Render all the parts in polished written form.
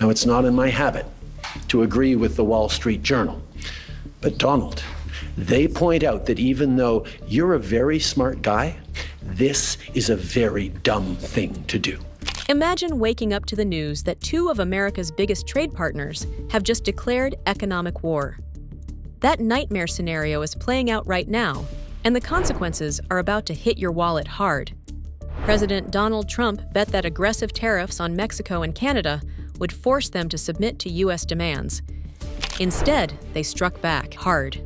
Now, it's not in my habit to agree with the Wall Street Journal, but Donald, they point out that even though you're a very smart guy, this is a very dumb thing to do. Imagine waking up to the news that two of America's biggest trade partners have just declared economic war. That nightmare scenario is playing out right now, and the consequences are about to hit your wallet hard. President Donald Trump bet that aggressive tariffs on Mexico and Canada would force them to submit to U.S. demands. Instead, they struck back hard.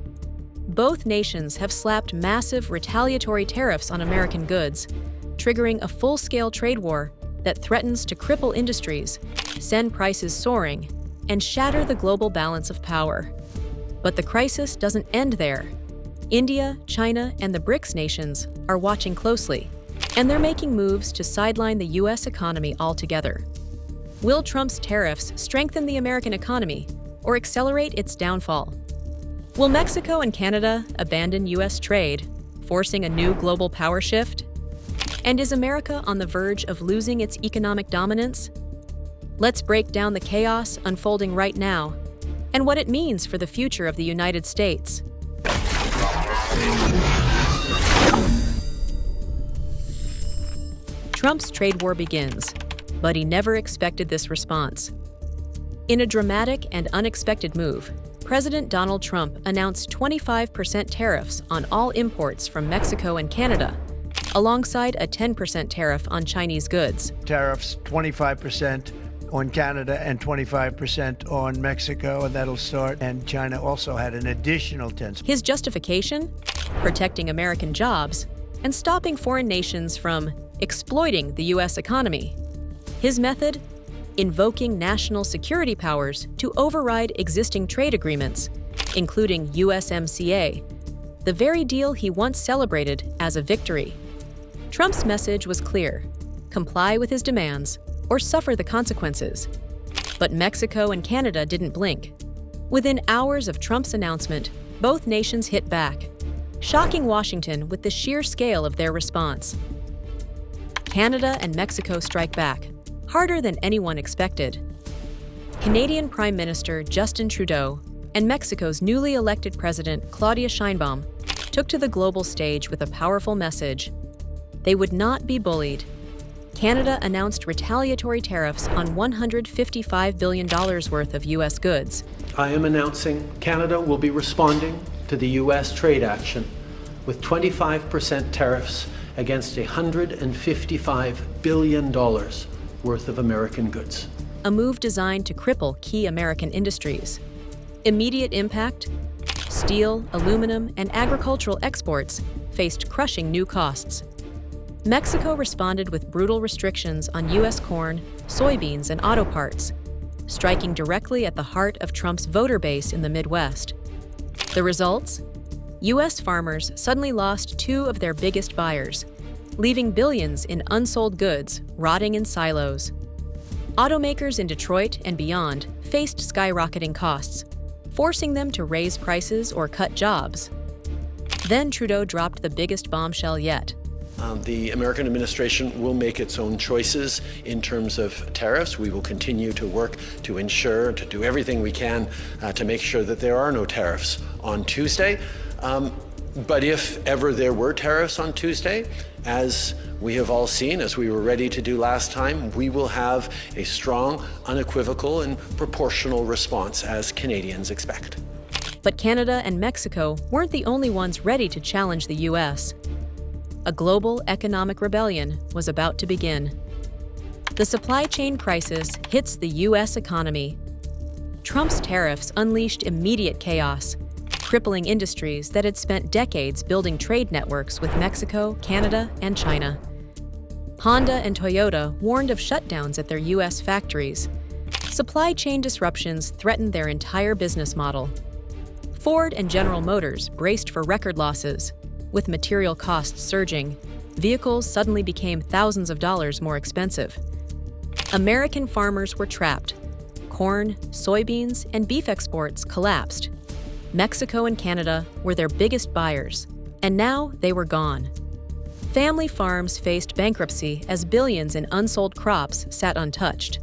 Both nations have slapped massive retaliatory tariffs on American goods, triggering a full-scale trade war that threatens to cripple industries, send prices soaring, and shatter the global balance of power. But the crisis doesn't end there. India, China, and the BRICS nations are watching closely, and they're making moves to sideline the U.S. economy altogether. Will Trump's tariffs strengthen the American economy or accelerate its downfall? Will Mexico and Canada abandon U.S. trade, forcing a new global power shift? And is America on the verge of losing its economic dominance? Let's break down the chaos unfolding right now and what it means for the future of the United States. Trump's trade war begins, but he never expected this response. In a dramatic and unexpected move, President Donald Trump announced 25% tariffs on all imports from Mexico and Canada, alongside a 10% tariff on Chinese goods. Tariffs 25% on Canada and 25% on Mexico, and that'll start. And China also had an additional 10%. His justification? Protecting American jobs and stopping foreign nations from exploiting the U.S. economy. His method? Invoking national security powers to override existing trade agreements, including USMCA, the very deal he once celebrated as a victory. Trump's message was clear: comply with his demands or suffer the consequences. But Mexico and Canada didn't blink. Within hours of Trump's announcement, both nations hit back, shocking Washington with the sheer scale of their response. Canada and Mexico strike back, harder than anyone expected. Canadian Prime Minister Justin Trudeau and Mexico's newly elected President Claudia Sheinbaum took to the global stage with a powerful message. They would not be bullied. Canada announced retaliatory tariffs on $155 billion worth of U.S. goods. I am announcing Canada will be responding to the U.S. trade action with 25% tariffs against $155 billion worth of American goods. A move designed to cripple key American industries. Immediate impact? Steel, aluminum, and agricultural exports faced crushing new costs. Mexico responded with brutal restrictions on U.S. corn, soybeans, and auto parts, striking directly at the heart of Trump's voter base in the Midwest. The results? U.S. farmers suddenly lost two of their biggest buyers, leaving billions in unsold goods rotting in silos. Automakers in Detroit and beyond faced skyrocketing costs, forcing them to raise prices or cut jobs. Then Trudeau dropped the biggest bombshell yet. The American administration will make its own choices in terms of tariffs. We will continue to work to ensure, to do everything we can to make sure that there are no tariffs on Tuesday. But if ever there were tariffs on Tuesday, as we have all seen, as we were ready to do last time, we will have a strong, unequivocal, and proportional response as Canadians expect. But Canada and Mexico weren't the only ones ready to challenge the U.S. A global economic rebellion was about to begin. The supply chain crisis hits the U.S. economy. Trump's tariffs unleashed immediate chaos, crippling industries that had spent decades building trade networks with Mexico, Canada, and China. Honda and Toyota warned of shutdowns at their U.S. factories. Supply chain disruptions threatened their entire business model. Ford and General Motors braced for record losses. With material costs surging, vehicles suddenly became thousands of dollars more expensive. American farmers were trapped. Corn, soybeans, and beef exports collapsed. Mexico and Canada were their biggest buyers, and now they were gone. Family farms faced bankruptcy as billions in unsold crops sat untouched.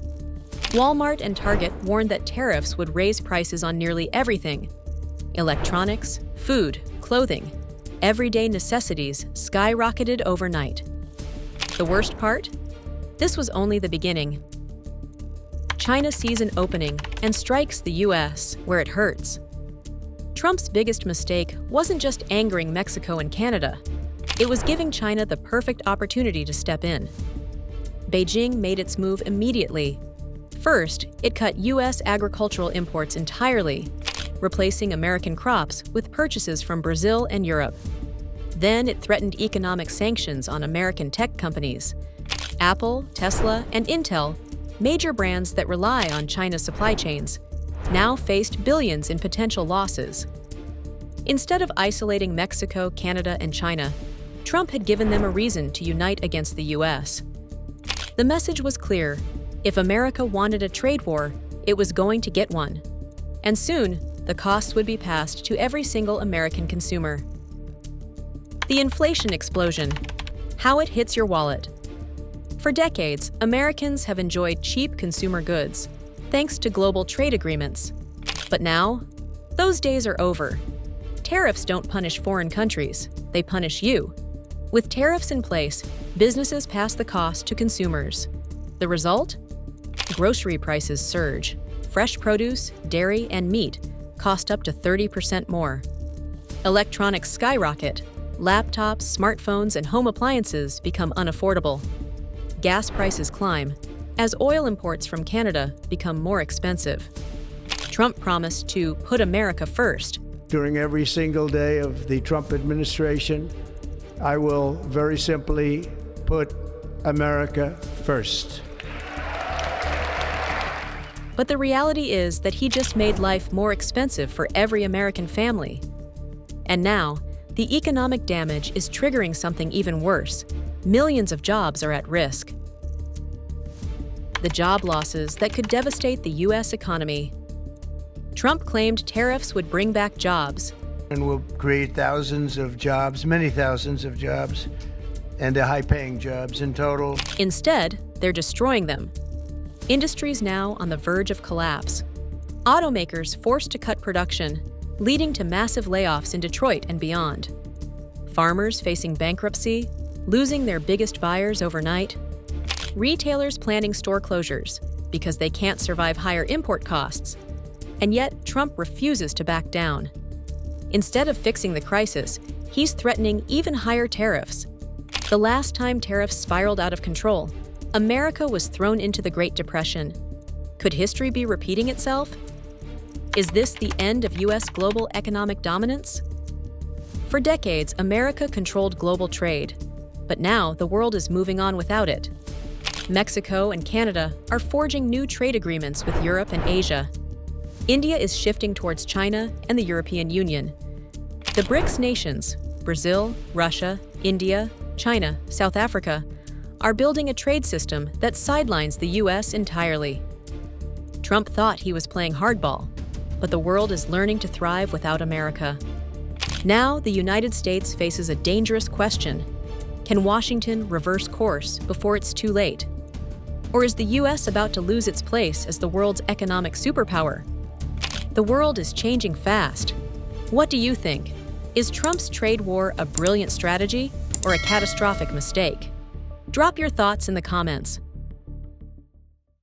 Walmart and Target warned that tariffs would raise prices on nearly everything: electronics, food, clothing. Everyday necessities skyrocketed overnight. The worst part? This was only the beginning. China sees an opening and strikes the US where it hurts. Trump's biggest mistake wasn't just angering Mexico and Canada. It was giving China the perfect opportunity to step in. Beijing made its move immediately. First, it cut US agricultural imports entirely, replacing American crops with purchases from Brazil and Europe. Then it threatened economic sanctions on American tech companies. Apple, Tesla, and Intel, major brands that rely on China's supply chains, now faced billions in potential losses. Instead of isolating Mexico, Canada, and China, Trump had given them a reason to unite against the US. The message was clear: if America wanted a trade war, it was going to get one. And soon, the costs would be passed to every single American consumer. The inflation explosion. How it hits your wallet. For decades, Americans have enjoyed cheap consumer goods, thanks to global trade agreements. But now, those days are over. Tariffs don't punish foreign countries, they punish you. With tariffs in place, businesses pass the cost to consumers. The result? Grocery prices surge. Fresh produce, dairy, and meat cost up to 30% more. Electronics skyrocket. Laptops, smartphones, and home appliances become unaffordable. Gas prices climb as oil imports from Canada become more expensive. Trump promised to put America first. During every single day of the Trump administration, I will very simply put America first. But the reality is that he just made life more expensive for every American family. And now, the economic damage is triggering something even worse. Millions of jobs are at risk. The job losses that could devastate the U.S. economy. Trump claimed tariffs would bring back jobs. And will create thousands of jobs, many thousands of jobs, and high-paying jobs in total. Instead, they're destroying them. Industries now on the verge of collapse. Automakers forced to cut production, leading to massive layoffs in Detroit and beyond. Farmers facing bankruptcy, losing their biggest buyers overnight. Retailers planning store closures because they can't survive higher import costs. And yet, Trump refuses to back down. Instead of fixing the crisis, he's threatening even higher tariffs. The last time tariffs spiraled out of control, America was thrown into the Great Depression. Could history be repeating itself? Is this the end of U.S. global economic dominance? For decades, America controlled global trade, but now the world is moving on without it. Mexico and Canada are forging new trade agreements with Europe and Asia. India is shifting towards China and the European Union. The BRICS nations, Brazil, Russia, India, China, South Africa, are building a trade system that sidelines the U.S. entirely. Trump thought he was playing hardball, but the world is learning to thrive without America. Now, the United States faces a dangerous question. Can Washington reverse course before it's too late? Or is the U.S. about to lose its place as the world's economic superpower? The world is changing fast. What do you think? Is Trump's trade war a brilliant strategy or a catastrophic mistake? Drop your thoughts in the comments.